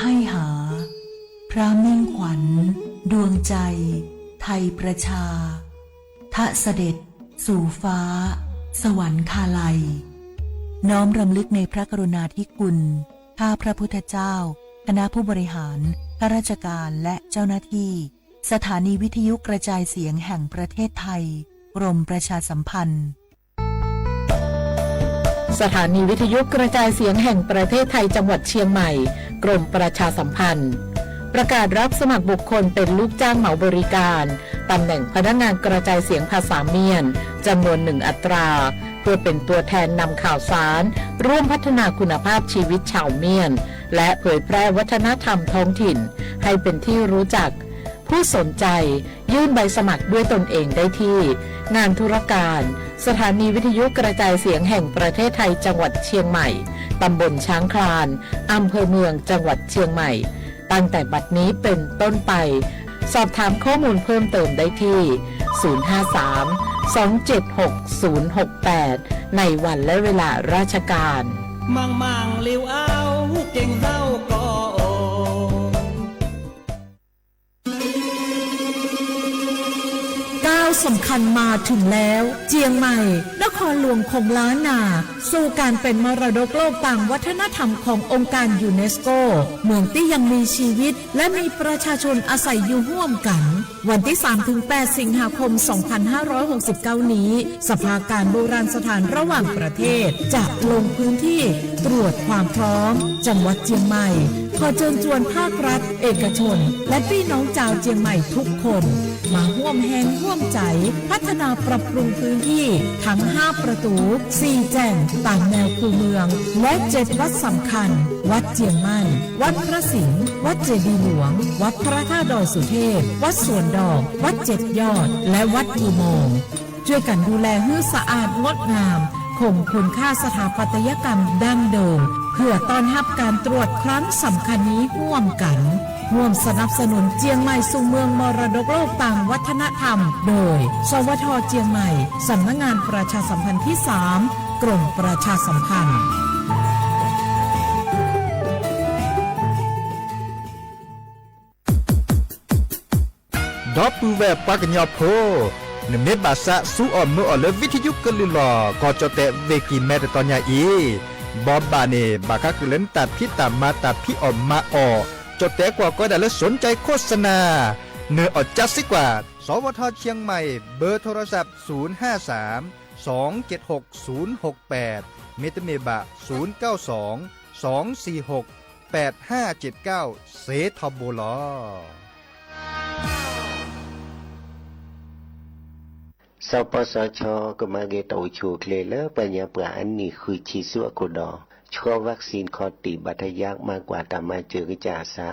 ให้หาพระมิ่งขวัญดวงใจไทยประชาทะเสด็จสู่ฟ้าสวรรคาลัยน้อมรำลึกในพระกรุณาธิคุณข้าพระพุทธเจ้าคณะผู้บริหารข้าราชการและเจ้าหน้าที่สถานีวิทยุกระจายเสียงแห่งประเทศไทยกรมประชาสัมพันธ์สถานีวิทยุกระจายเสียงแห่งประเทศไทยจังหวัดเชียงใหม่กรมประชาสัมพันธ์ประกาศรับสมัครบุคคลเป็นลูกจ้างเหมาบริการตำแหน่งพนักงานกระจายเสียงภาษาเมียนจำนวน1 อัตราเพื่อเป็นตัวแทนนำข่าวสารร่วมพัฒนาคุณภาพชีวิตชาวเมียนและเผยแพร่วัฒนธรรมท้องถิ่นให้เป็นที่รู้จักผู้สนใจยื่นใบสมัครด้วยตนเองได้ที่งานธุรการสถานีวิทยุกระจายเสียงแห่งประเทศไทยจังหวัดเชียงใหม่ตำบลช้างคลานอำเภอเมืองจังหวัดเชียงใหม่ตั้งแต่บัดนี้เป็นต้นไปสอบถามข้อมูลเพิ่มเติมได้ที่053-276-068ในวันและเวลาราชการมังเลี้ยวเอาเก่งเศร้าก็สำคัญมาถึงแล้วเจียงใหม่นครหลวงของล้านนาสู่การเป็นมรดกโลกต่างวัฒนธรรมขององค์การยูเนสโกเมืองที่ยังมีชีวิตและมีประชาชนอาศัยอยู่ร่วมกันวันที่ 3-8 สิงหาคม 2569 นี้สภาการโบราณสถานระหว่างประเทศจะลงพื้นที่ตรวจความพร้อมจังหวัดเจียงใหม่ขอเชิญชวนภาครัฐเอกชนและพี่น้องชาวเจียงใหม่ทุกคนมาร่วมแรงร่วมใจพัฒนาปรับปรุงพื้นที่ทั้ง5ประตู4แจ่งต่างแนวคูเมืองและ7วัดสำคัญวัดเจียงมั่นวัดพระสิงห์วัดเจดีย์หลวงวัดพระธาตุดอยสุเทพวัดสวนดอกวัด7 ยอดและวัดอุโมงค์ช่วยกันดูแลให้สะอาดงดงามคงคุณค่าสถาปัตยกรรมดั้งเดิมเพื่อต้อนรับการตรวจครั้งสำคัญนี้ร่วมกันร่วมสนับสนุนเจียงใหม่สู่เมืองมรดกโลกต่างวัฒนธรรมโดยสวท.เจียงใหม่สำนักงานประชาสัมพันธ์ที่3กรมประชาสัมพันธ์ดอปูแวปากญญาโพนเมบาสะสู้ออมมืออเลวิทยุกลือลอก็จะแต่เวกีแมตตอนยาอีบอบบาเนบากะกเลนตัดพิตามาตัดพิออมมาออจะแต่กว่าก็ได้และสนใจโฆษณาเนื้ออดจัดสิกว่าสวทเชียงใหม่เบอร์โทรศัพท์053-276-068เมตเมบะ092-246-8579เซทอโบลอสปสช.ก็มาเกตเอาชูเคลเลอร์ปัญญาปราอันนี้คือชีสุอโกดอชัววัคซีนคอติบัตยักมากกว่าตามาเจอกจาซา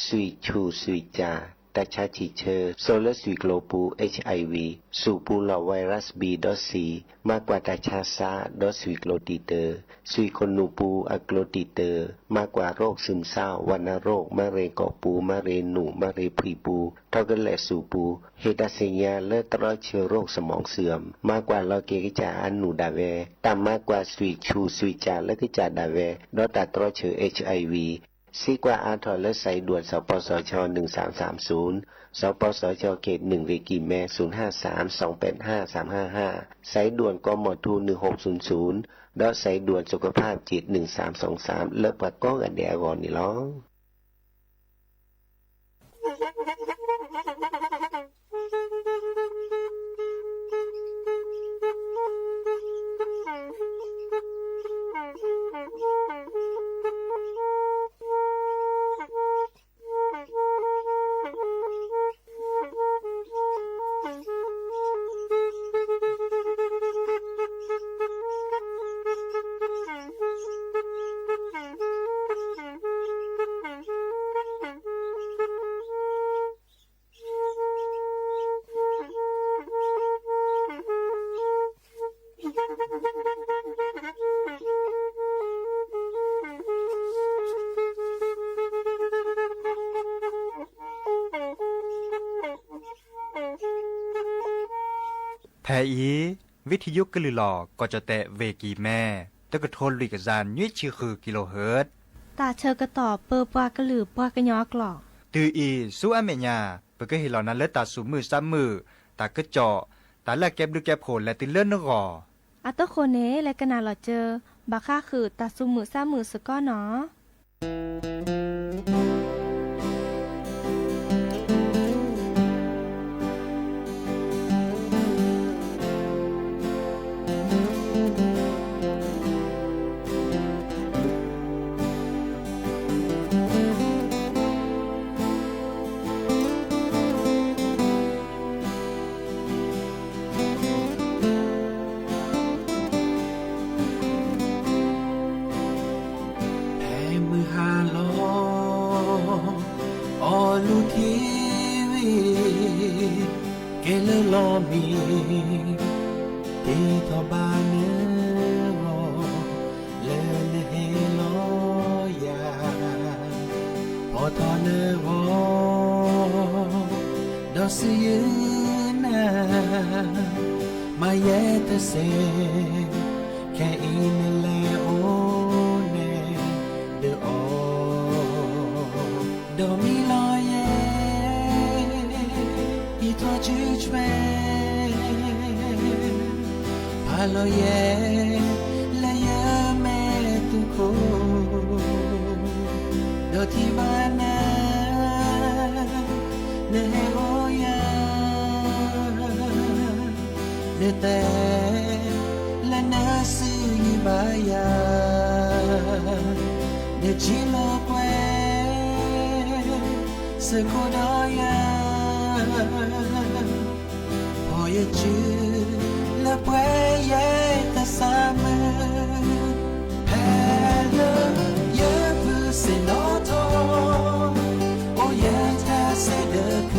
สุยชูสุยจาตาชาชิเชอร์โซลสุยโกลปู HIV สูปูลอไวรัส B.C มากกว่าตาชาซาดอสุยโกลติเตอร์สุยคนนูปูอะโกลติเตอร์มากกว่าโรคซึมเศร้าวัณโรคมะเร็งกอปูมะเร็งหนูมะเร็งผีปูเท่ากันแหละสูปูเฮตาเซียและตรอเชื้อโรคสมองเสื่อมมากกว่าลอเกกิจาอันหนูดาเวตามมากกว่าสุยชูสุยจาและกิจาดาเวดอตาตรอเชื้อ HIVซีกว่าอาทรและใส่ด่วนสปสช1330สปสชเขต1วิกิแม053-285-355สายด่วนกมท1600และสายด่วนสุขภาพจิต1323เลิกปากก้องอันเดียก่อนนี่ล้อแทอีวิทยุกลือลอก็จะแตะเวกีแม่ตะกะโทนลุยกะจานยุ้ยชื่อคือกิโลเฮิรตซ์ ตาเชอกระต่อเปอปวากระหลือปวากระยอกหลอก ตืออีสู้อเมญาเปก็เห็นเหล่านั้นและตาสูมือซ้ำมือตากระเจาะตาแลกแก็บดูแก็บโผล่และติเลื่อนนกอ อัตโคเนและกนาหลอเจอบาค่าคือตาซุมือซ้ามือสก้อเนาะแพ้มือหาลอออลูทีวีเกลลอมีที่ทอบาเนรอเลนเฮลอยาพอทอเนรอดอสยืนนามาเยตเซแค่อินเลโอเนเดอโดมิลอยเยอีทอจูชเวพาลอยเยและเยเมตุโคโดที่บ้านนาเนเฮโอยาเนเตและนาซีบายาเนจิโลเกวสกุดอยาพอยจืและเปยตาสามแพ้เลเยบุเซโนโตโอเยทาเซเดเค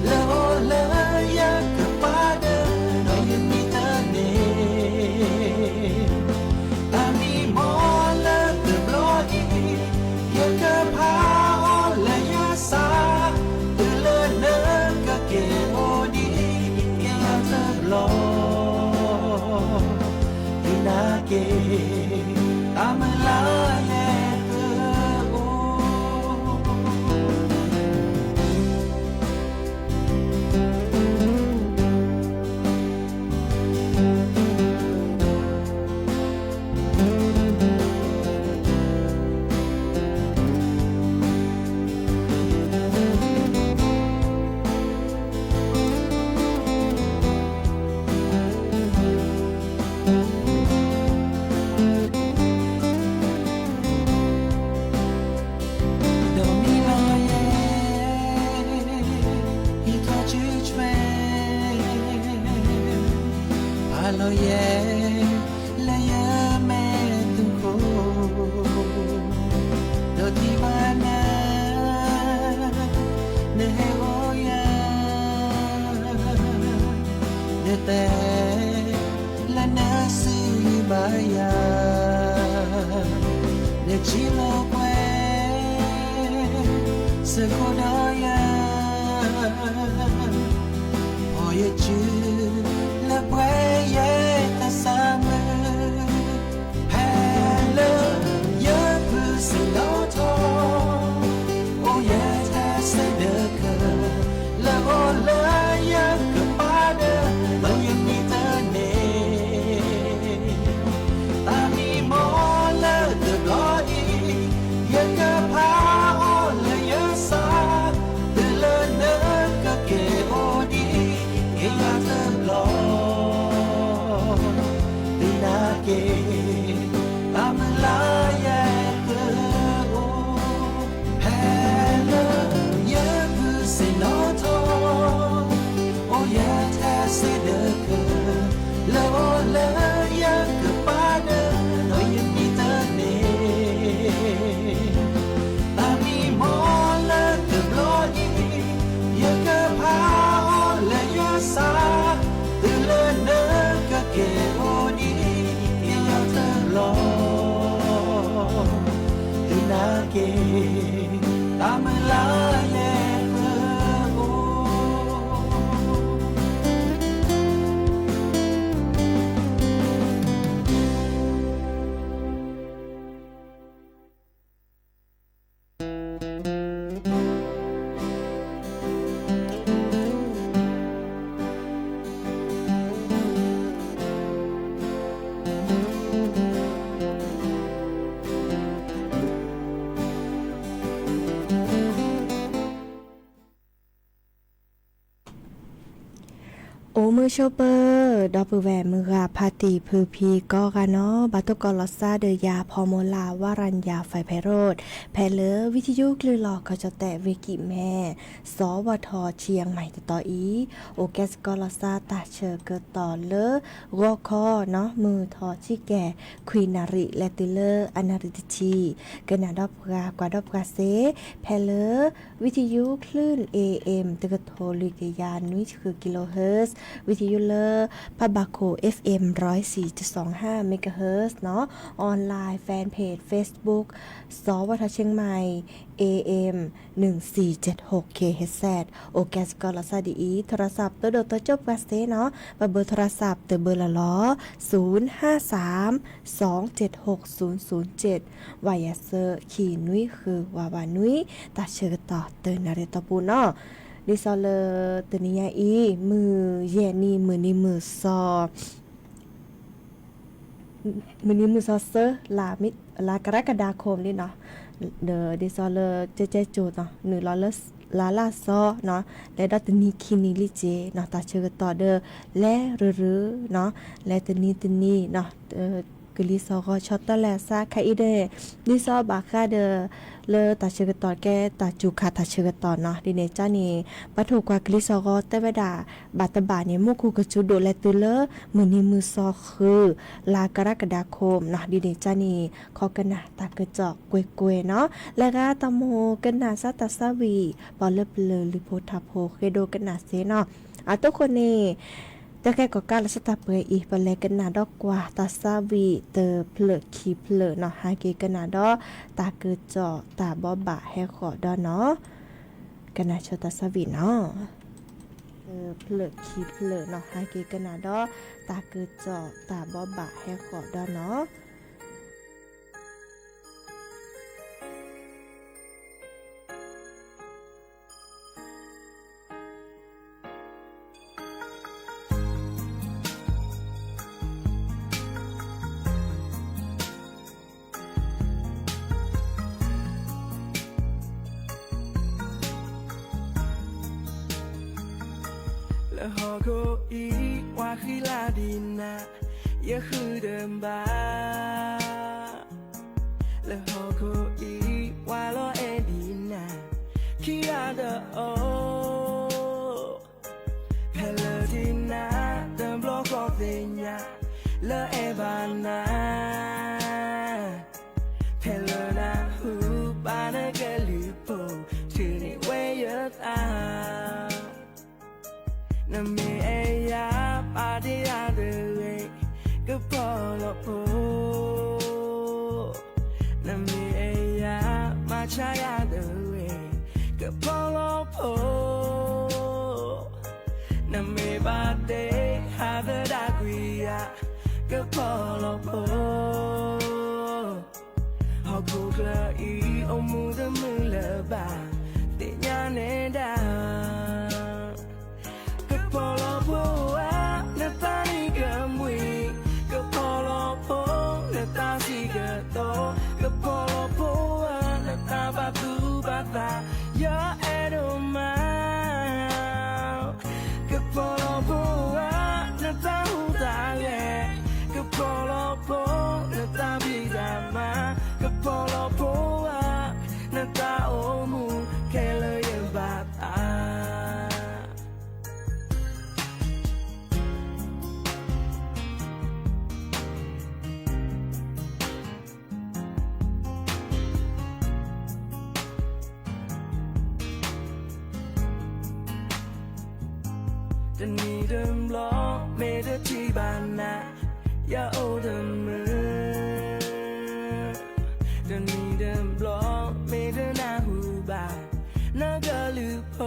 เลโอเลยากปาเดนอยมีตาเนตามีมอลเดบลออียากพาและยาสาเดเลเนกะเกโอดีเกยาเธอบลอที่นาเกตามลาเยเธอโอ แต่และนาซีบายาเนจิโลเกสโคดายาพอยจืและเปยตาสามแพ้เลยเยอะคือสิโลโทโอ้ยแท้เสเดอเคและโอเลยยังกับปาเดอมันยังมีเธอเนตามีมอและเดบลออียังกับพาโอและยาสาเดลเนกับเกโอดีเกยาเธอบลอตีนาเกตามลายเธอโอแพ้เลยเยอะคือสิโนโทโอ้ยแท้สิเดอเคแล้วโอเลยยังกับปาเดอน้อยยังมีเธอเนตามีมอและเติมลออียังกับพาโอและยาสาตือเลเนกับเกโอดียังเธอลอตีนาเกตามลาเยเธอโอ โอมือโชเปอร์ดอปือแหวมือกาพาติพือพีก็กันเนาะบาตุกอลอซาเดยาพอโมลาวารัญญาไฟไพโรดแพเลอวิทยุคลือหลอกเขาจะแตะวิกิแม่สวทเชียงใหม่ต่ออีโอแกสกอลอซาตาเชอเกิดต่อเลอวอคอเนาะมือทอชิแก่ควีนาริและติเลอร์อนาริติชีกันนาดอบกากว่าดอบกาเซแพเลอวิทยุคลื่น AM ตะกะโทลิกยานนุ้ยคือกิโลเฮิรตซ์วิทยุเลอร์พาบาโค FM 104.25 เมกะเฮิรตซ์เนาะออนไลน์แฟนเพจ Facebook สวทเชียงใหม่ AM 1476 kHz โอแกสกอลาซาดีโทรศัพท์ตัวโดตัวจบกาเซเนาะเบอร์โทรศัพท์ตัวเบอร์ละล้อ053-276-007วายาเซอร์ขีนุ้ยคือวาวานุ้ยตาเชิกต่อเตนาเรตปูเนาะดิซอเลตนิยาอีมือเยนี่มือนี่มือซอมือนี้มือซอเซอร์ลากรกฎาคมนี่เนาะเดอดิซอเลเจโจเนาะ1ลอลาลาซอเนาะและดอตนีคินิลิเจเนาะตาเชิกต่อเดอและรือเนาะและตนีเนาะกลิซอก็ช็อตตะแลซาคาอีเดดิซอบาคาเดเลตาเชกตอแกตาจูคาตาเชกตอเนาะดิเนจ้านี่ปะถูกว่ากลิซอก็เตเวดาบาตบานี่มุคูกะจุโดและตุเลมื้อนี้มือซอคือลากรกฎาคมเนาะดิเนจ้านี่ขอกันนะตากระจอกกวยๆเนาะแล้วก็ตะโมกันนาซาตาซาวีบอลเลเปลลิโพทาโพเคโดกันนาเซเนาะทุกคนนี่แต่แค่ก็การสตาเปยอีปะเลกันนาดอกกว่าตาซาวีเตอเพลคีเพลเนาะฮาเกกันนาดอตาเกิดจอตาบอบะแฮขอดอเนาะกันนาชตาซาวีเนาะเพลคีเพลเนาะฮาเกกันนาดอตาเกิดจอตาบอบะแฮขอดอเนาะและหอโคอีว่าคือลาดินาอย่าคือเดิมบาและหอโคอีว่าลอเอดีนาคิราเดโอเพลดินาเดิมบล็อกของเดียเลเอบานาเพลนาฮูบานเกลิโปชื่อนี่เวยตานเมเอยาปาดิอาเดเวก็พอลโพนเมเอยามาชายาเดเวก็พอลโพนเมบาเดฮาเดดากุยาก็พอลโพฮอกูกลาอีโอมูเดมือเลบาเตญาเนดาPolo poa neta ni gamwi ke polo po neta siga to ke polo poa neta batu bata ya edoma ke polo poa neta udale ke polo po neta bidama ke polo poa neta omu kele yebataจะนีเดิมล้อเมเดที่บ้านนาอย่าโอเดิมมือจะนีเดิมล้อเมเดนาหูบาน่ากะลือโพ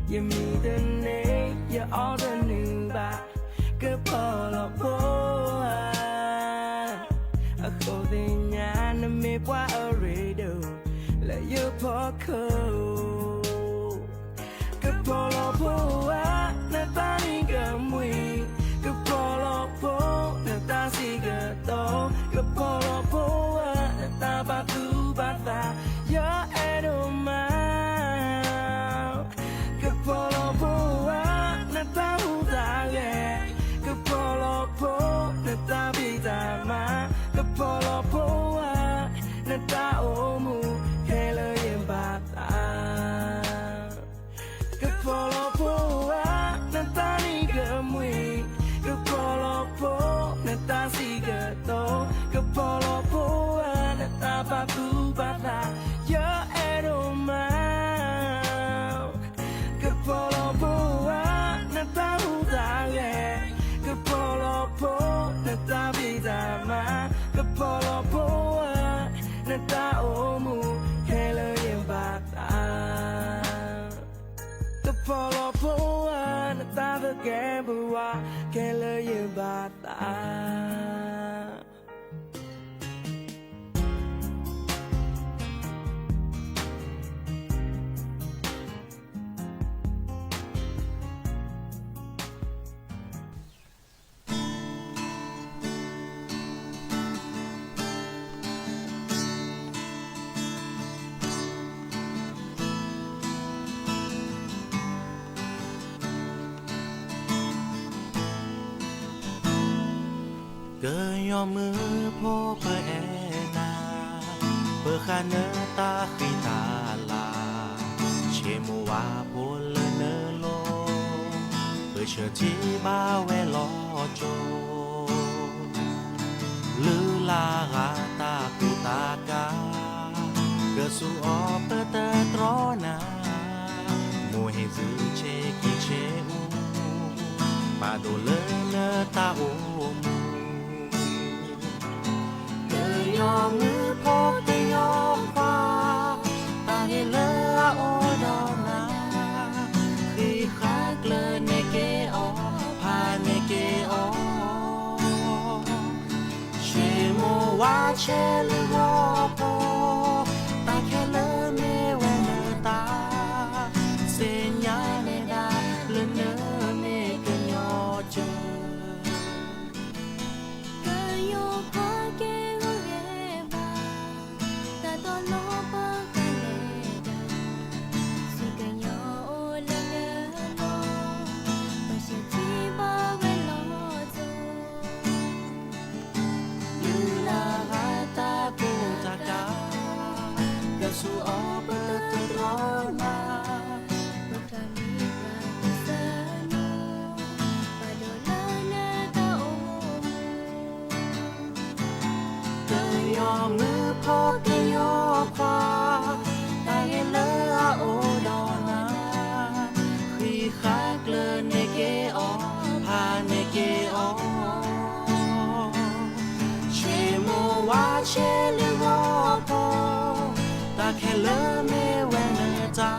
อย่ามีเดินเนอย่าออเดินหนึ่งบาก็พอละโพอะโคเดญานะเมปว่าอะเรโดและอย่าพอเขา Polo poa neta ni gamwi ke polo po neta siga to ke polo poa neta batu bata ya edoma ke polo poa พอรอเพราะว่าหน้าตาเธอแกบอกว่าแค่เลยยืมบาดตาเกยยอมมือพ่อเปอแอนาเปอคาเนตาขีตาลาเชมัวโพลเนโลเปอเชื่อที่บ้าเวลอโจลือลากาตากูตากาเกสูออเปอเตตรอนาโมเฮซึเชกิเชอูปาโดเลเนตาโอมูยอมมือพกแต่ยอมคว้าตาเฮเลอโอดอนาคือข้าเกลือในเกอพาในเกอเชโมวาเชลโรโปตาแค่เลเมเวเนตาเซญญาเนดาเลเนเมกญอเจsu ope te trona Kami bersama pada lana taomu เกยยอมมือพอเกยยอควาตาเฮเลอโอดอนาคีคักเลเนเกอพาเนเกอเชโมวาเชลโรโปตาแค่เลเมเวเนจา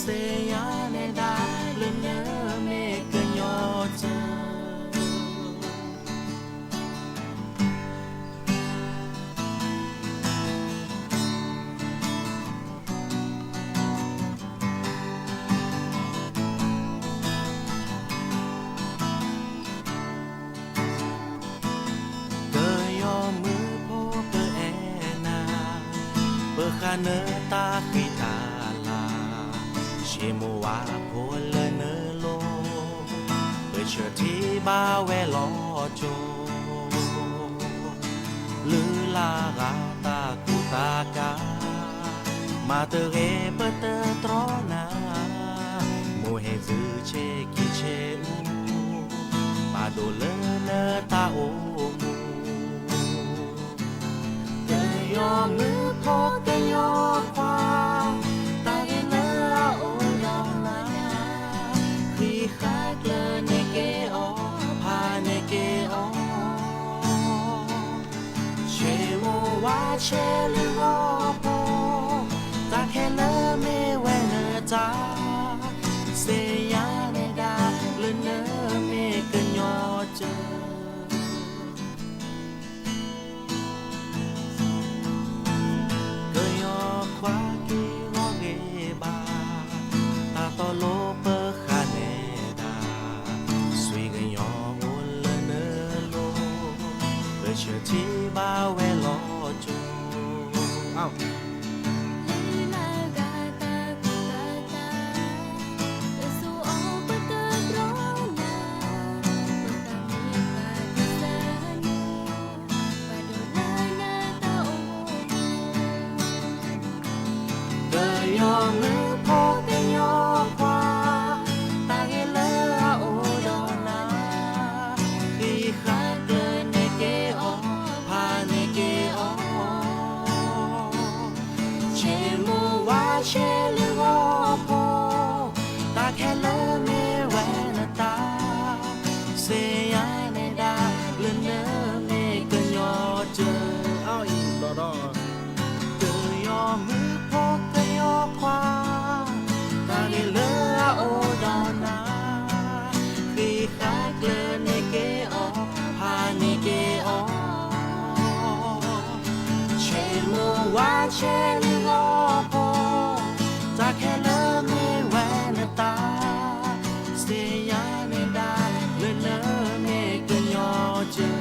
เซยาเนดาเลเนเมกญอเจคาเนตาขีตาลาเชโมวาโพลเนโลเปเชื่อที่บ้าเวลอโจลือลากาตากูตากามาเตเรเปเตตรอนาโมเฮซึเชกิเชอูปาโดเลเนตาโอมูยอมมือพกแต่ยอมควาตาเฮเลอโอดอนาคือคักเลเนเกอพาเนเกอเชโมวาเชลโรโปตาแค่เลเมเวเนจาเซยาเนดาเลเนเมกญอเจควากิโรเกบาตาโตโลเปคาเนดาสวยกันยอโอเลเนโลเปเชื่อที่บ้าเวลอจูอ้าว มือพกแต่ยอควาตาเฮเลอ ว่าเช่นรอพอจากแค่เลิกไม่แหวนตาเสียยาในดาเลยเลิกไม่เกินยอเจอ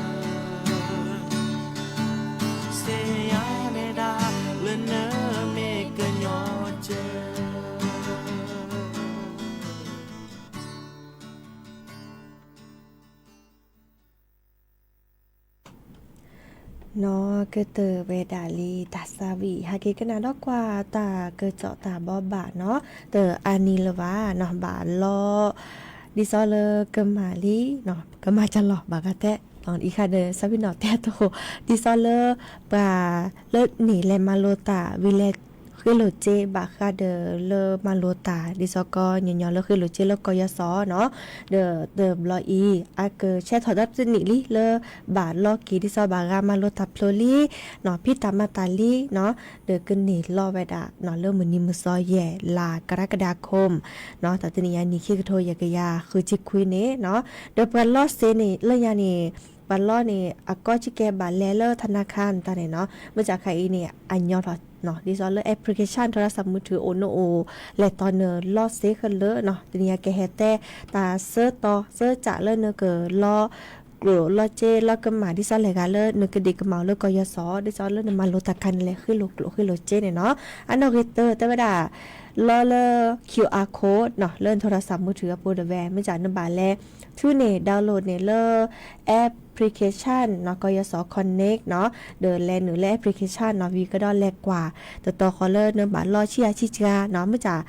เสียยาในดาเลยเลิกไม่เกินยอเจอเนาะก็เตอเวดาลีตาสาวีฮาเกก็นาดอกกว่าตาเกิดเจาะตาบอบาเนาะเตออานีละว่าเนาะบาลอดิซอเลกมาลีเนาะก็มาจะหลอกบากะแตะตอนอีคาเดซาบินอแตโตดิซอเลปาเลหนีแลมาโลตาวิเลคือโลเจบาคาเดเลมาโลตาดิซอก็ยอนๆเลคือโลเจเลกอยซอเนาะเดิมลออีอาเกแช่ถอดับสนิลิเลบาลอกีดิซอบารามาโลตาพลลีเนาะพี่ตามาตาลีเนาะเดกึนนี่ลอเวดาเนาะเริ่มมือนี้มือซอแย่ลากรกฎาคมเนาะแต่ตนี้ยานี่คิกโทยากยาคือจิคุยเนเนาะเดปลอเซนี่เลยานี่บัลลอนี่อากอจิแกบาเลเลอร์ธนาคารตาเนี่ยเนาะมาจากใครเนี่ยอันยอดเนาะดิซอลเลอร์แอปพลิเคชันโทรศัพท์มือถือโอโนโอและตอนเนอลอเซคันเลอเนาะตนี้แกเฮเตตาเซอร์ต่อเซอร์จะเลเนเกอลอกลัวลอเจลอกมาดิซอลเลกาเลนึกดิกมาเลกอยซอดิซอลเลนมาโลตะคันเลยคือโลกลัวคือโลเจเนี่ยเนาะอันนอเรเตอร์แต่ว่าดาลอเล QR code เนาะเล่นโทรศัพท์มือถือโปรดแวร์มาจากนบาแลทูเนดาวน์โหลดเนี่ยเลแอปพลิเคชันเนาะกยศคอนเน็กเนาะเดินแลหรือแลแอปพลิเคชันเนาะวีก็ดอแลกว่าแต่ต่อคอเลอร์เนบาลอชิอาชิจาเนาะมาจาก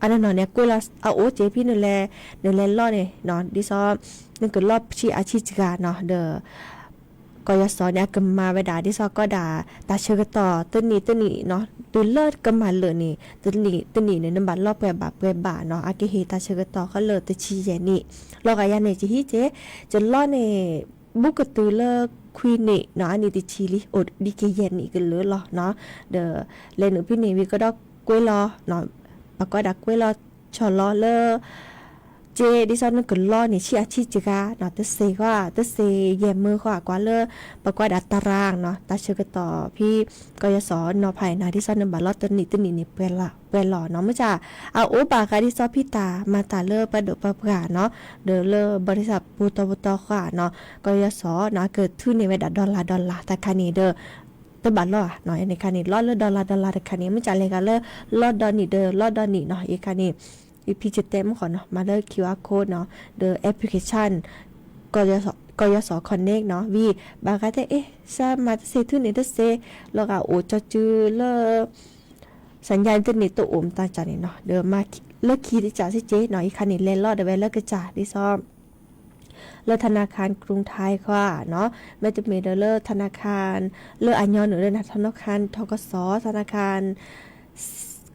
อันนั้นเนี่ยกุลาเอาโอเจพี่นึงแลลอเนี่ยเนาะดิซอนึงก็รอบชิอาชิจาเนาะเดอกยศเนี่ยกมาเวดาดิซอก็ด่าตาเชื่อต่อต้นนี้เนาะดูเลิศกมาเลยนี่ต้นนี้เนี่ยนำบัตรรอบเปบาเนาะอาเกเฮตาเชื่อต่อเขาเลยตะชีแยนี่ลอกายาเนี่ยจะฮิเจจะล่อเนี่ยบุกตือเลิกควีนเนาะอันนี้ติชีลิอดดิเกเยนนี่กันเลยเนาะเดอเลนพี่นี่วิก็ดอกกล้วยรอเนาะปากก็ดักกล้วยรอชอลอเลเจดิซอนนึกล้อนี่ชิอาชิจิกาเนาะตะเซว่าตะเซเยมือกว่าเลปากว่าดัตตารางเนาะตาเชื่อต่อพี่กยศเนาะภายในดิซอนนำบัตรลอตเตอรี่นี่เปล่าเนาะมื้อจ้าเอาโอบากาดิซอพี่ตามาตาเลปะดปะกาเนาะเดเลบริษัทปูตค่ะเนาะกยศเนาะเกิดขึ้นในเวลาดอลลาร์แต่คันนี้เด้อตบัตรลอหน่อยในคันนี้ลอดอลลาร์แต่คันนี้มื้อจ้าเลยกันเลยลอดอนนี่เด้อลอดอนนี่เนาะอีคันนี้อีพีจะเต็มก่อนเนาะมาเลย QR code เนาะเดอแอปพลิเคชันกยศคอนเน็กเนาะวีบางก็ได้ซามาเซทุนนี่ตะเซแล้วก็โอจะจือเลสัญญาณอินเทอร์เน็ตตัวตาจันนี่เนาะเดอมาเลิกคีดิจ่าซิเจเนาะอีคันนี้เล่นรอดเดเวลเลิกกระจ่าดิซ้อมเลือธนาคารกรุงไทยค่ะเนาะแม้จะมีเลือธนาคารเลืออันยอนหรือธนาคารธกสธนาคาร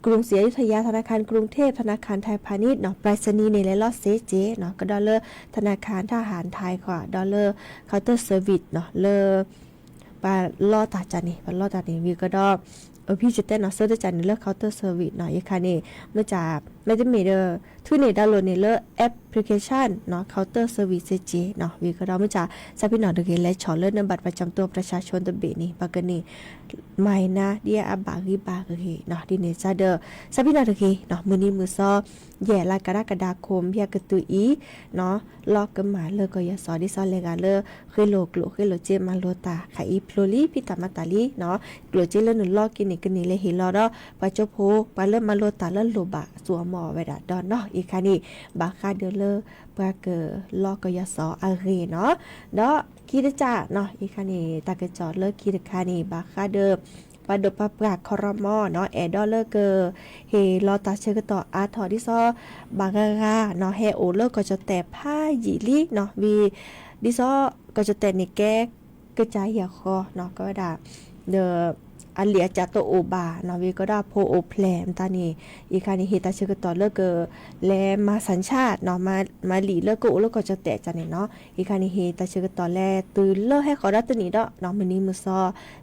กรุงศรีอยุธยาธนาคารกรุงเทพธนาคารไทยพาณิชย์เนาะไปรษณีย์ในและลอเซเจเนาะก็ดอลเลอร์ธนาคารทหารไทยค่ะดอลเลอร์เคาน์เตอร์เซอร์วิสเนาะเลอปาลอตาจันนี่ปาลอตานี่วีก็ดอพี่จะเต้นเนาะเซอร์จันนี่เลือกเคาน์เตอร์เซอร์วิสเนาะอีกค่ะนี่เมื่อจากไม่จะมีทุนนี่ดาวน์โหลดนี่เลือกแอปพลิเคชันเนาะเคาน์เตอร์เซอร์วิสเจเนาะวีก็ดอเมื่อจากซาพี่หนอเดกและฉอเลือกนำบัตรประจำตัวประชาชนตะเบนี่ปากนี่ไม่นะเดียอาบากรีบากเฮเนาะดิเนซาเดอซาพี่หนอเดกเนาะมื้อนี้มื้อซอแย่ละกรกฎาคมเพียกตุอีเนาะลอกกันมาเลิกก็ยสอดิซอเลกาเลคือโลกคือโลเจมาโลตาไขอีพลลีพิตามาตาลีเนาะโลเจเลนลอกกินนี่เลยเฮลอดปะจโพปะเริ่มมาโลตาแล้วโลบะสัวหมอไว้ดาดอนเนาะอีกค่ะนี่บาคาเดเลปะเกลอกก็ยสออาเรเนาะเนาะคีดจ้าเนาะอีกค่ะนี่ตากระจอดเลิกคีดค่ะนี่บาคาเดปะดปะปรากคอรมอเนาะแอดอลเลอร์เกอเฮลอตาเชกต่ออาทอดิซอบางกาเนาะเฮโอเลอร์ก็จะแต่ผ้าหยีลีเนาะวีดิซอก็จะแต่นี่แก้กระจายเหี่ยคอเนาะก็ได้เดออันเหลียจากตัวโอบานาวีก็ได้โพโอแพลมตานี่อีกานี่เฮตาเชกต่อเลิกเกอแลมาสัญชาติเนาะมาหลีเลิกก็แล้วก็จะแตะจันนี่เนาะอีกานี่เฮตาเชกต่อแลตื่นเลิกให้ขอรัตนี้เนาะเนาะมื้อนี้มื้อซอ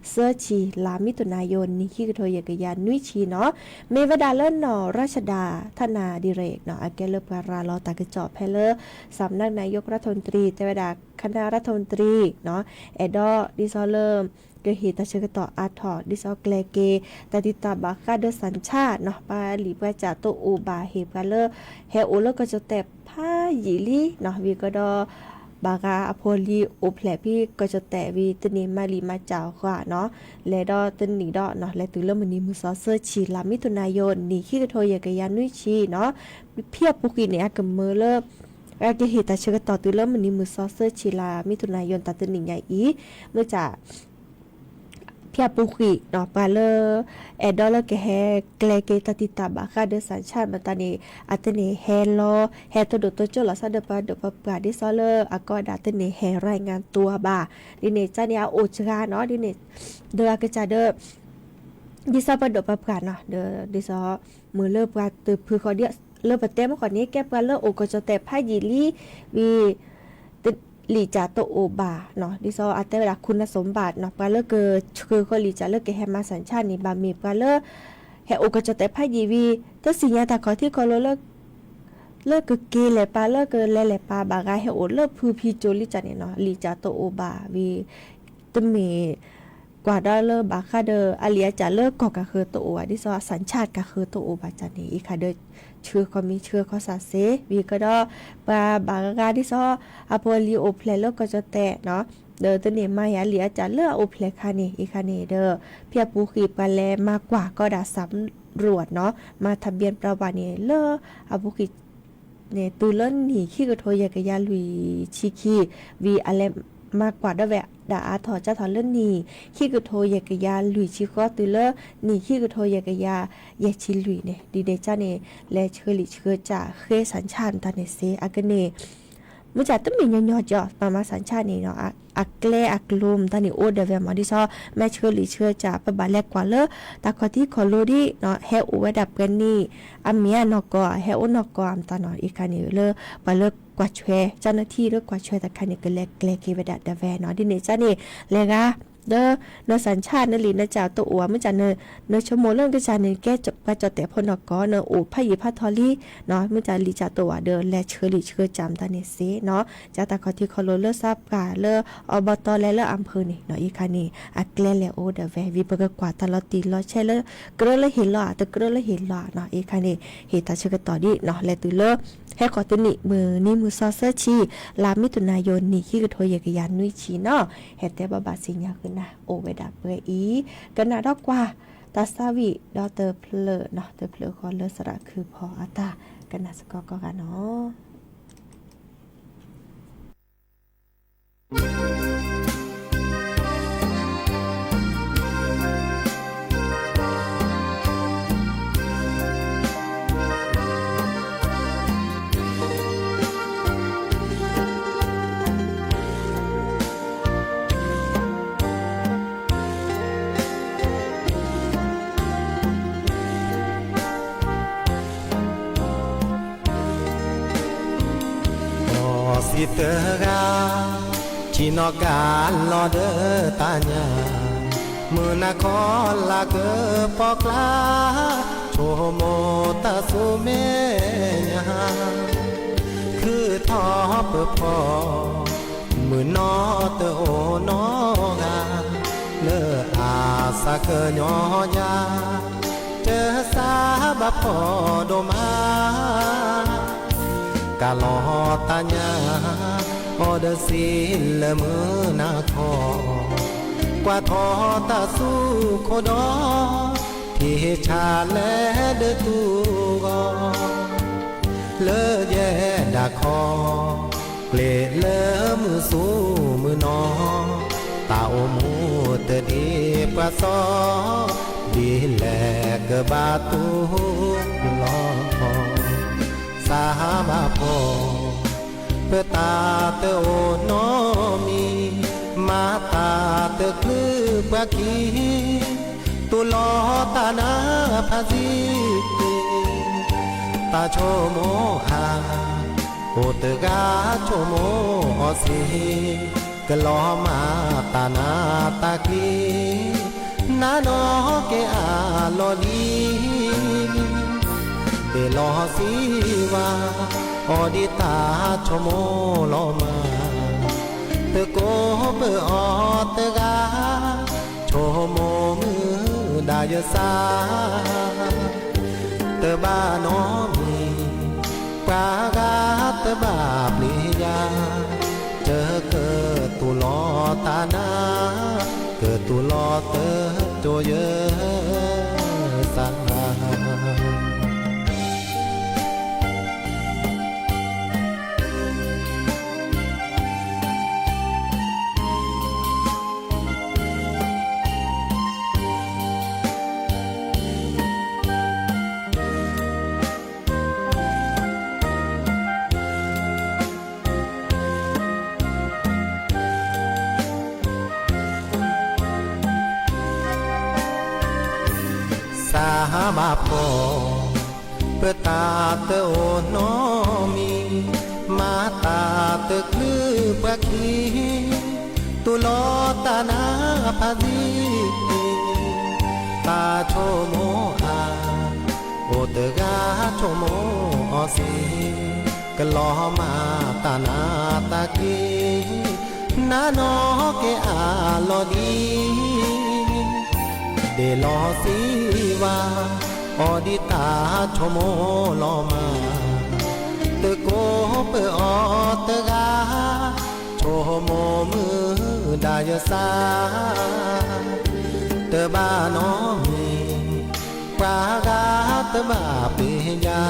เสื้อชีลามิถุนายนนี่ขี้กระโทยกยานนุ้ยชีเนาะเมวดาเลิศเนาะราชดาธนาดิเรกเนาะอาแกเลปารารอตากระจอบแพเลสำนักนายกรัฐมนตรีแต่วดาคณะรัฐมนตรีเนาะแอดอดิซอเล เกเหตาเชกต่ออาถอดิซอแกลเกตาติตาบาคาเดสัญชาติเนาะปาหลีปาจาโตโอบาเฮกาเลเฮโอเลก็จะแต่ผ้าหยีลีเนาะวีก็ดอบากาอโพลีโอแผลพี่ก็จะแต่วีตนีมาลีมาจ่าวกว่าเนาะและดอตนีดอเนาะและตุเลมันนี้มือซอเซอร์ชีลามิถุนายนนี่ขี้กระโทยกยานุยชีเนาะเพียบปุกิเนี่ยกับมือเลิอาเกเหตาเชกต่อตุเลมันนี้มือซอเซอร์ชีลามิถุนายนตัดตนิใหญ่อีเมื่อจะเพียปุกิเนาะปาเลเอดอลเกเฮเกลเกตติตาบาคาเดสัญชาติบัตานีอัตเนเฮโลเฮตโดโตโจลาซาเดปาเดปปาดิซอเลอากอดาตเนเฮรายงานตัวบาดิเนจาเนี่ยโอชกาเนาะดิเนเดอกจะเดดิซอปาเดปปาเนาะเดดิซอมือเลิปาตือพือขอเดียเลิปเต็มขอนี้แก้ปาเลโอก็จะแต่พายีลีวีลีจาโตโอบาเนาะดิซออาเตเวลาคุณสมบัติเนาะปาเลเกคือคนลีจาเลเกแฮมาสัญชาตินี่บามีปาเลเฮโอก็จะแต่พายีวีตสิญญาตาขอที่คอเลิกเกเลปาเลเกเลปาบากาเฮโอเลิพูพีโจลิจาเนี่ยเนาะลีจาโตโอบาวีตเมกว่าดอเลบาคาเดอเลียจาเลก็กะคือโตโอดิซอสัญชาติกะคือโตโอบาจานี่อีคาเดชื่อก็มีชื่อเขาซาเซวีก็ดอบากาที่ซออโพลีโอเพลเลก็จะแตะเนาะเดอตัวนี้มายาเหลียจะเลือโอเพลคานี่อีคานี่เดอเพียปูขีปลาแลมากกว่าก็ดาสำรวจเนาะมาทะเบียนประวัตินี่เลออปูขีเนี่ยตูเล่นนี่ขี้กระโทยกะยาลุยชิคีวีอะไรมากกว่าดแวะดาอาถอจะถอนเล่นนี่ขี้กระโทยกะยาลุยชิก็ตูเลอนี่ขี้กระโทยกะยาเยชิลุยเนี่ยดีเดจ้าเนี่ยและเชอลิเชอจ่าเคสัญชาติตาเนเซอากเนเมื่อจากต้องมียอดประมาสัญชาตินี่เนาะอักเกลอักลุมตานี่โอเดเวมาดิซอแม่เชอลิเชอจ่าปะบาแลกกว่าเลอตาคอที่คอโลดีเนาะเฮโอเวดับกันนี่อาเมียนอกอเฮโอนอกออัมตาเนาะอีกคันนี่เลอปะเลกว่าช่วยเจ้าหน้าที่เลิกกว่าช่วยแต่คันนี่ก็แลกเกลเกเวดัดเดเวเนาะดิเนจ้านี่เลกาเด้อนสัญชาตินลีนเจ้าตัวมันจะเนชั่วโมงเรื่องก็จะแก้จบก็จะแต่พนกเนโอพยีพทอลี่เนาะมันจะลีจาตัวเดินและเชอรี่เชื่อจำตาเนเซเนาะจะตาคอที่คอโลเลอร์ซับกาเลออบตและเลออำเภอนี่เนาะอีคันนี่อักเลเลโอเดเววีเบกกว่าตลอดตีลอเชเลกระเลเห็นลอตะกระเลเห็นลอเนาะอีคันนี่เฮตาเชื่อต่อดิเนาะและตุเลอให้ขอตัวนี้มือซอเซอร์ชีลามิถุนายนนี่ขี้กระโทยกยานนุยชีเนาะเฮ็ดแต่บาสิญญาขึ้นนะโอเวดาเปอีกันนะดอกกว่าตาซาวิดอเตอร์เพลเนาะเตอร์เพลคอเลสระคือพออาตากันนะสกก็กันเนาะสิเตกาชินอกาลอเดตาญามือนาคอลาเกปอกลาโชโมตาสุเมญาคือทอเปพอมือนอเตโอนอกาเลออาสาเกญอยาเจอสาบะพอโดมากาลอตาญาโอเดสิลมือนาคอกว่าทอตาสู้โคดอที่ชาแลเดตูกอเลเยดาคอเกลเลมือสู้มือนอตาโอมูเตดีปะซอดีแลกบาตูลอสาบาโพเปตาเตโอนอมีมาตาเตคลือบากีตุลอตานาพาซิตาโชโมอาโอเตกาโชโมอสิกลอมาตานาตากีนาโนเกอาโลลีเดลอสีวาอดิตาชโมโลมาเตโกเปออเตกา โมมือได้ยสาเตบ้าน้อมีปรากาเตบ้าปลียาเจอเกิดตุลอตานาเกิดตุลอเตอโจเยสาสามาพอเพื่อตาเตโอนอมีมาตาเตคือปะคีตุลอตานาพาดีตาโชโมอาโอเตกาโชโมอสีกะลอมาตานาตากีนาโนเกอาลอดีเดลอสีวาออดิตาชโมลอมาเตโกเปออเตกาโชโมมือได้ยสาเตบ้าน้อมีปรากาเตบ้าปิยา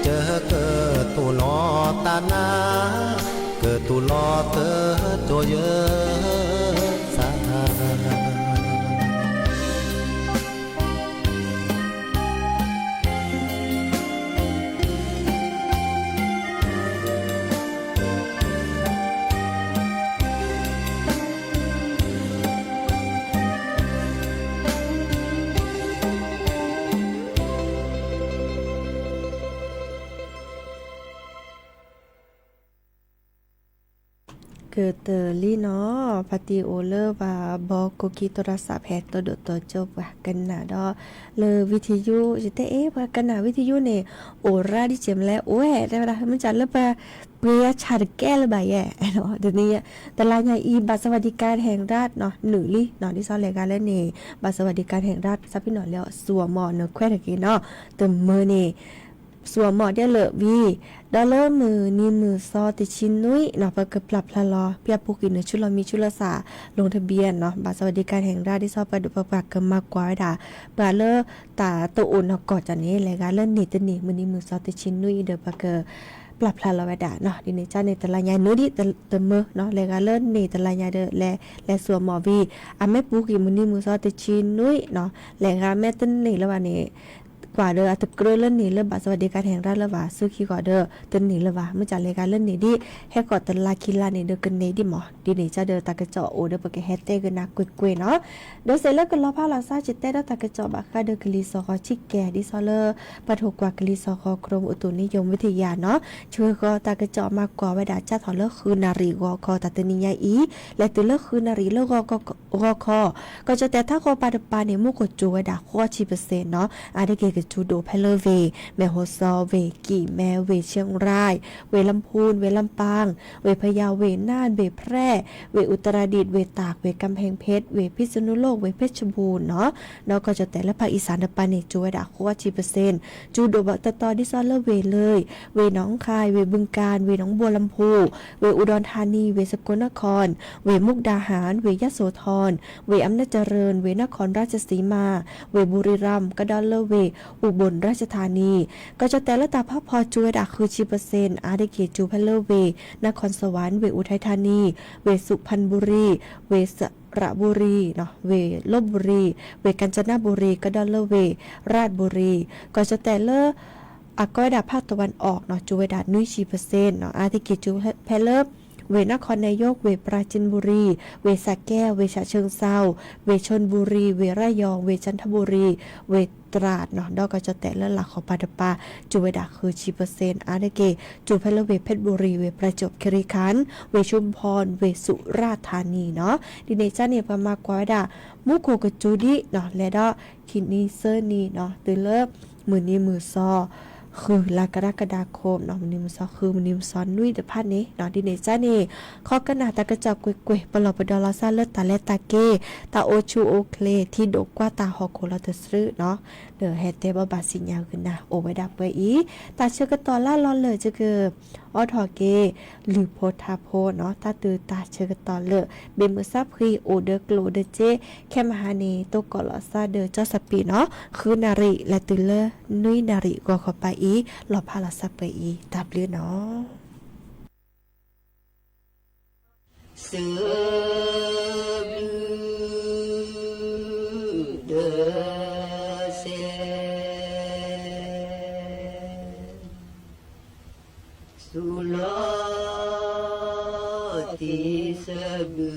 เจอเกิดตุลอตานาเกิดตุลอเตโจเยสาเกิดเตอลี่เนาะปฏิโอเลอร์ว่าบอกโกกิโทรศัพท์แฮกตัวโดดตัวจบว่ากันน่ะดอเลอวิทยุจิเตเอว่ากันน่ะวิทยุเนี่ยโอราดิเจมแล้วโอ้ยได้เวลามันจัดแล้วปะเปียชาดแก้เลยบ่แย่เนาะเดี๋ยวนี้แต่ละอย่างอีบัตรสวัสดิการแห่งรัฐเนาะหนึ่งลี่เนาะที่ซ้อนรายการแล้วนี่บัตรสวัสดิการแห่งรัฐซับพี่หน่อยแล้วสัวหมอเนาะแควตะกี้เนาะเติมมือนี่สัวหมอได้เลวีดอลเลอร์มือนี่มือซอติชินนุ้ยเนาะเพื่อปรับพลอเปียปุกินชุลมีชุลสาลงทะเบียนเนาะบัตรสวัสดิการแห่งรัฐที่ซอประดุประปักกันมากกว่าด่าปลาเลอตาตัวอุ่นเนาะก่อจากนี้รายการเล่นนี่ตะนี่มือนี่มือซอติชินนุ้ยเด้อปะเกอปรับพลาไว้ด่าเนาะดิเนจ้าในตะลายานื้อดิตะมือเนาะรายการเล่นนี่ตะลายาเด้อและสัวหมอวีอ่ะแม่ปุกิมือนี่มือซอติชินนุ้ยเนาะรายการแม่ตะนี่แล้วว่านี่กว่าเด้อตะเกรเล่นนี่เริ่มบัตรสวัสดิการแห่งรัฐแล้วว่าซื้อขี้กว่าเด้อตนนี่แล้วว่าเมื่อจัดรายการเล่นนี่ดิให้กอดตะลาคิลานี่เด้อกันนี่ดิหมอดินี่จะเด้อตะกะเจาะโอเด้อปะแกแฮตเต้กันนักกุยๆเนาะเด้อเสร็จแล้วก็รอพาลาซาจิตเต้เด้อตะกะเจาะบักค่าเด้อกะลีซอคอชิแก่ดิซอเลอร์ปะถูกกว่ากะลีซอคอกรมอุตุนิยมวิทยาเนาะช่วยก็ตะกะเจาะมากกว่าไว้ดาจ้าถอเลอร์คือนารีกอคอตะตนิยาอีและตุเลอร์คือนารีเลอร์กอคอก็จะแต่ถ้าคอปาดปาเนี่ยมุกจูไว้ดาข้อชิ%เนาะอาได้เกกะจูโดเพลเวแม่โฮซอเวกี่แม่เวเชียงรายเวลำพูนเวลำปางเวพะเยาเวน่านเวแพร่เวอุตรดิตถ์เวตากเวกำแพงเพชรเวพิษณุโลกเวเพชรบูรณ์เนาะแล้วก็จะแต่ละภาคอีสานปานี่จูไว้ดาข้อชิ%จูโดบักตะตอดิซอเลเวเลยเวหนองคายเวบึงกาฬเวหนองบัวลำพูเวอุดรธานีเวสกลนครเวมุกดาหารเวยโสธรเวอำนาจเจริญเวนครราชสีมาเวบุรีรัมย์กระดอนเลเวอุบลราชธานีก็จะแต่ละตาภาพพอจูดาคือ10%อาได้เกจูพะเลเวนครสวรรค์เวอุทัยธานีเวสุพรรณบุรีเวสระบุรีเนาะเวลบบุรีเวกาญจนบุรีกระดอนเลเวราชบุรีก็จะแต่ละก้อยดาภาคตะวันออกเนาะจูเวดานุ้ย10%เนาะอาได้เกจูแพลเลเวนครนายกเวปราจีนบุรีเวสระแก้วเวฉะเชิงเทราเวชลบุรีเวระยองเวจันทบุรีเวตราดเนาะดอกก็จะแต่ละหลักของปาดปาจูเวดาคือ10%อาเดเกจูเพลเวเพชรบุรีเวประจวบคีรีขันธ์เวชุมพรเวสุราษฎร์ธานีเนาะดิเนจ้าเนี่ยประมากว่าดามุโกกจูดิเนาะและดอคินีเซอร์นีเนาะตื่นเลิกมือนี้มือซอ คือลากรกฎาคมเนาะมันนิมซอคือมันนิมซอนนุ้ยแต่พัดนี้เนาะดิเนจ้านี่ข้อกันหนาตากระจอกกวยๆปลอปดอลาซาเลือดตาและตาเกตาโอชูโอเคลที่ดกกว่าตาฮอกโคลาเตซื้อเนาะเดอแฮเตบบาสิญญาขึ้นนะโอไว้ดับไว้อีตาเชื่อกันตอนล่าลอนเลยจะคือออทอเกหรือโพธาโพเนาะตาตือตาเชื่อกันตอนเลยเบมือซับครีโอเดอร์กโลเดเจแค่มหานีโตกอลอซาเดอเจ้าสปีเนาะคือนาริและตือเลนุ้ยนาริก็เข้าไปอีหลอพาลาซับไปอีตับเลือเนาะ Sulati sebu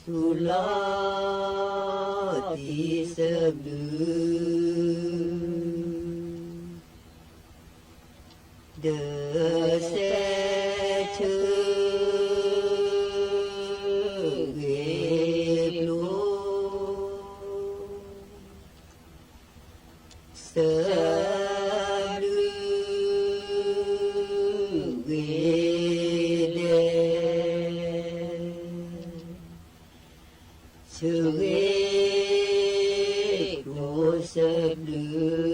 Sulati sebelum desetu geblu sebelum gede Sewek sebelum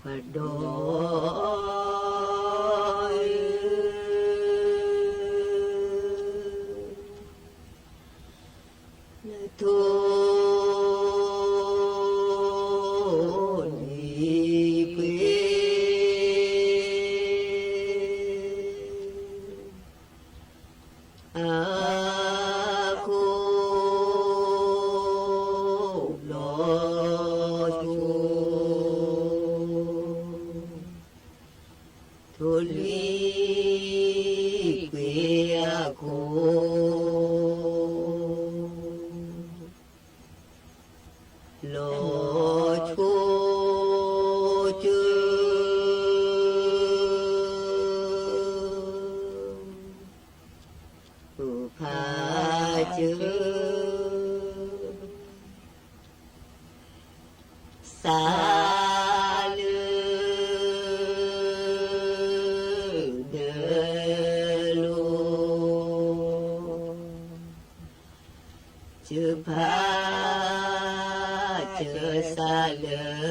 Padoi Aku losu Tuli kwe aku Losu Salu delu cepat salu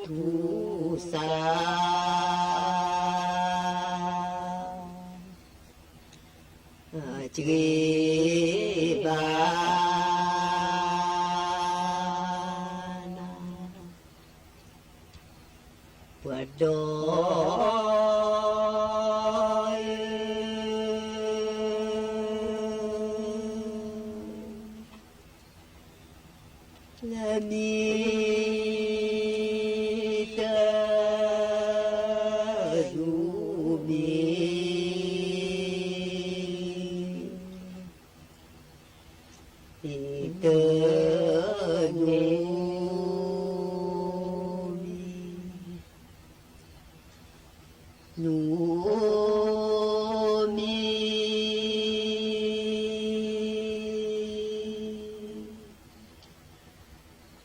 ทุสาจีบานาปวดดอยและมีแต่ดูมีเดินหนูมี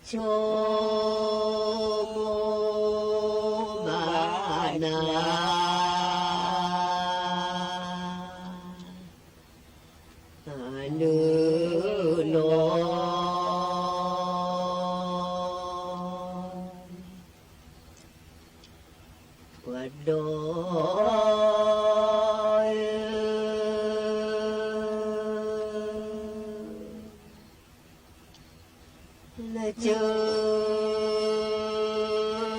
โชโมมานาเนื้อนวัดดอยและเจอ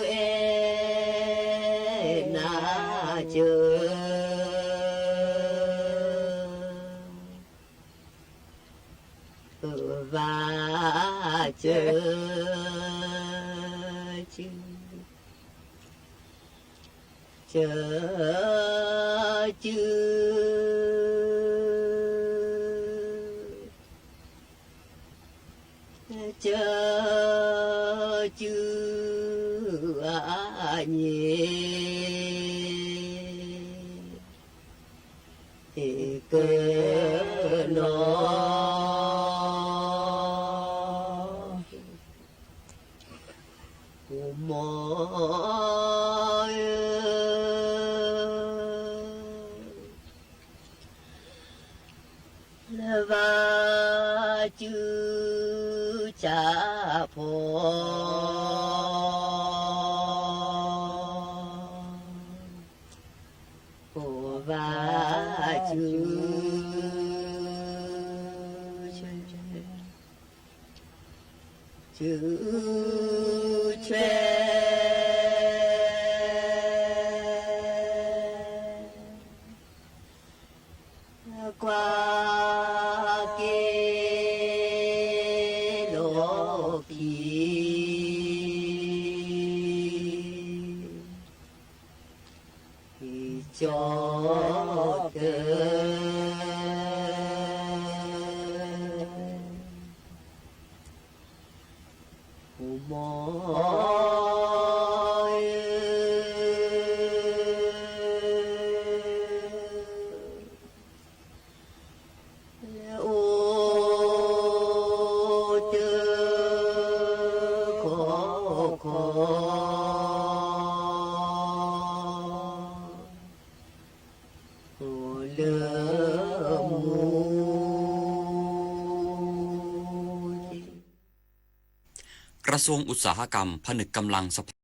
เอนาเจอว่าเจอเจอจืเจอจือาเยเกนอมอยและว่าจือจาพอโอว่าจือจือเชกว่าเกโลกีจอเกิมอยและโอเจอขอโอเลือมู กระทรวงอุตสาหกรรมผนึกกำลัง